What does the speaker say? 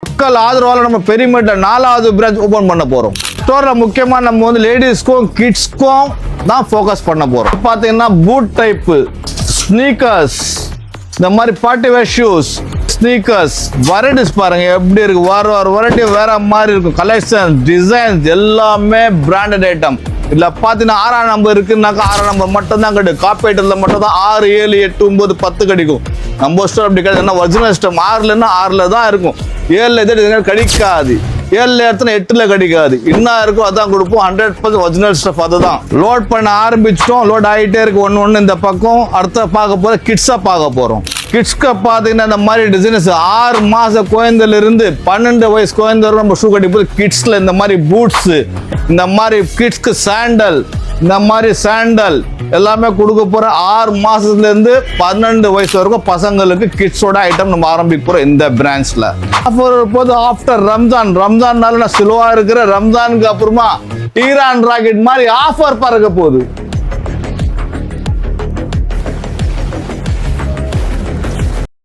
மக்கள் ஆதரவால நம்ம பெரியமேட்ல 4வது பிரான்ச் ஓபன் பண்ண போறோம். ஸ்டோர்ல முக்கியமா நம்ம வந்து லேடிஸ்க்கும் கிட்ஸ்க்கும் தான் ஃபோக்கஸ் பண்ண போறோம். பாத்தீங்கன்னா பூட் டைப் ஸ்னீக்கர்ஸ், இந்த மாதிரி party wear shoes, sneakers varieties பாருங்க எப்படி இருக்கு. வெரைட்டி வேற மாதிரி இருக்கும். கலெக்ஷன் டிசைன்ஸ் எல்லாமே பிராண்டட் ஐட்டம். இதுல பாத்தீங்கன்னா 6ஆம் நம்பர் இருக்குன்னாக்கா 6ஆம் நம்பர் மட்டும் தான் கிடைக்கும். காப்பீட்டர்ல மட்டும் தான் 6, 7, 8, 9, 10 கிடைக்கும். நம்ம ஸ்டோர் அப்படி கிடையாது. ஒரிஜினல் ஸ்டம் 6லன்னா 6ல தான் இருக்கும். 7ல எது கிடைக்காது. 7ல இடத்துல 8ல கிடைக்காது. என்ன இருக்கும் அதான் கொடுப்போம். 100% ஒரிஜினல் ஸ்டஃப் அதுதான். லோட் பண்ண ஆரம்பிச்சிட்டோம். லோட் ஆகிட்டே இருக்கு ஒன்று இந்த பக்கம். அடுத்த பார்க்க போற கிட்ஸா பார்க்க போறோம். கிட்ஸ்க்கு பாத்தீங்கன்னா இந்த மாதிரி டிசைன்ஸ் 6 மாச குழந்தைல இருந்து 12 வயசு குழந்தை நம்ம ஷூ கட்டி போது கிட்ஸ்ல இந்த மாதிரி பூட்ஸ், இந்த மாதிரி கிட்ஸ்க்கு சாண்டல், இந்த மாதிரி சாண்டல் எல்லாமே கொடுக்க போற 6 மாசத்துல இருந்து 12 வயசு வரைக்கும் பசங்களுக்கு கிட்ஸோட ஐட்டம் நம்ம ஆரம்பிக்க போறோம் இந்த பிரான்ச்ல. போது ஆஃப்டர் ரம்ஜான்னால ஸ்லோவா இருக்கிற ரம்ஜானுக்கு அப்புறமா ஈரான் ராக்கெட் மாதிரி ஆஃபர் பறக்க போகுது.